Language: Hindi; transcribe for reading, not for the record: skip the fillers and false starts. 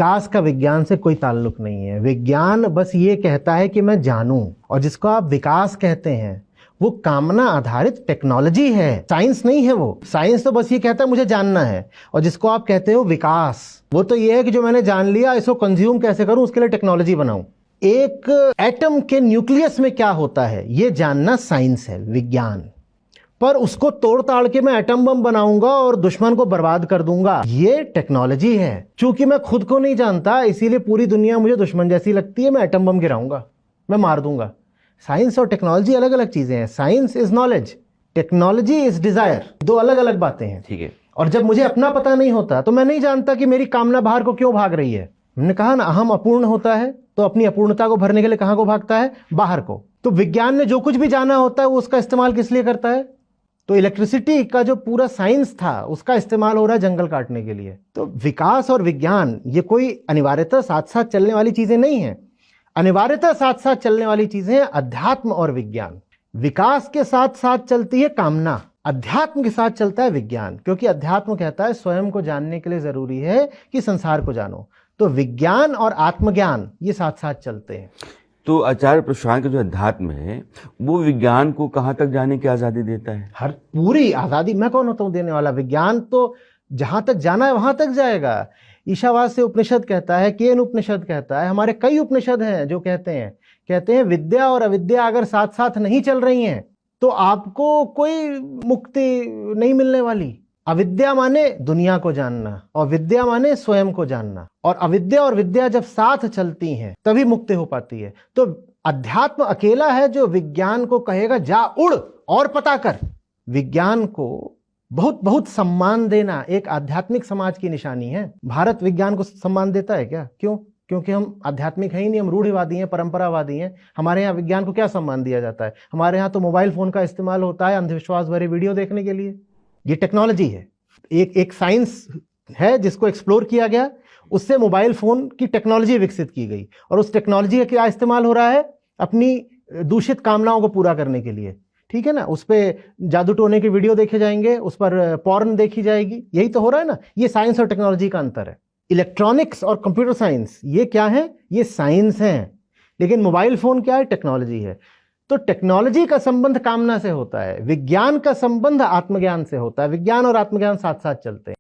विकास का विज्ञान से कोई ताल्लुक नहीं है। विज्ञान बस ये कहता है कि मैं जानूं, और जिसको आप विकास कहते हैं वो कामना आधारित टेक्नोलॉजी है, साइंस नहीं है वो। साइंस तो बस ये कहता है मुझे जानना है, और जिसको आप कहते हो विकास, वो तो ये है कि जो मैंने जान लिया इसको कंज्यूम कैसे करूं, उसके लिए टेक्नोलॉजी बनाऊं। एक एटम के न्यूक्लियस में क्या होता है ये जानना साइंस है, विज्ञान। पर उसको तोड़ ताड़ के मैं एटम बम बनाऊंगा और दुश्मन को बर्बाद कर दूंगा, ये टेक्नोलॉजी है। चूंकि मैं खुद को नहीं जानता इसीलिए पूरी दुनिया मुझे दुश्मन जैसी लगती है, मैं एटम बम गिराऊंगा, मैं मार दूंगा। साइंस और टेक्नोलॉजी अलग अलग चीजें हैं। Science is knowledge, technology is desire, दो अलग अलग बातें हैं। ठीक है। और जब मुझे अपना पता नहीं होता तो मैं नहीं जानता कि मेरी कामना बाहर को क्यों भाग रही है। हमने कहा ना, अहम अपूर्ण होता है तो अपनी अपूर्णता को भरने के लिए कहां को भागता है, बाहर को। तो विज्ञान ने जो कुछ भी जाना होता है वो उसका इस्तेमाल किस लिए करता है। तो इलेक्ट्रिसिटी का जो पूरा साइंस था उसका इस्तेमाल हो रहा है जंगल काटने के लिए। तो विकास और विज्ञान ये कोई अनिवार्यतः साथ साथ चलने वाली चीजें नहीं है। अनिवार्यतः साथ साथ चलने वाली चीजें हैं अध्यात्म और विज्ञान। विकास के साथ साथ चलती है कामना, अध्यात्म के साथ चलता है विज्ञान, क्योंकि अध्यात्म कहता है स्वयं को जानने के लिए जरूरी है कि संसार को जानो। तो विज्ञान और आत्मज्ञान ये साथ साथ चलते हैं। तो आचार्य प्रशांत का जो अध्यात्म है वो विज्ञान को कहाँ तक जाने की आजादी देता है? हर पूरी आजादी। मैं कौन होता हूं देने वाला? विज्ञान तो जहां तक जाना है वहां तक जाएगा। ईशावास से उपनिषद कहता है, केन उपनिषद कहता है, हमारे कई उपनिषद हैं जो कहते हैं विद्या और अविद्या अगर साथ साथ नहीं चल रही हैं तो आपको कोई मुक्ति नहीं मिलने वाली। अविद्या माने दुनिया को जानना और विद्या माने स्वयं को जानना, और अविद्या और विद्या जब साथ चलती हैं तभी मुक्ति हो पाती है। तो अध्यात्म अकेला है जो विज्ञान को कहेगा जा उड़ और पता कर। विज्ञान को बहुत बहुत सम्मान देना एक आध्यात्मिक समाज की निशानी है। भारत विज्ञान को सम्मान देता है क्या? क्यों? क्योंकि हम आध्यात्मिक है ही नहीं, हम रूढ़िवादी हैं, परंपरावादी हैं। हमारे यहाँ विज्ञान को क्या सम्मान दिया जाता है? हमारे यहाँ तो मोबाइल फोन का इस्तेमाल होता है अंधविश्वास भरे वीडियो देखने के लिए। ये टेक्नोलॉजी है, एक साइंस है जिसको एक्सप्लोर किया गया, उससे मोबाइल फोन की टेक्नोलॉजी विकसित की गई, और उस टेक्नोलॉजी का क्या इस्तेमाल हो रहा है? अपनी दूषित कामनाओं को पूरा करने के लिए। ठीक है ना, उस पर जादू टोने के वीडियो देखे जाएंगे, उस पर पॉर्न देखी जाएगी, यही तो हो रहा है ना। ये साइंस और टेक्नोलॉजी का अंतर है। इलेक्ट्रॉनिक्स और कंप्यूटर साइंस ये क्या है? ये साइंस है। लेकिन मोबाइल फोन क्या है? टेक्नोलॉजी है। तो टेक्नोलॉजी का संबंध कामना से होता है, विज्ञान का संबंध आत्मज्ञान से होता है। विज्ञान और आत्मज्ञान साथ साथ चलते हैं।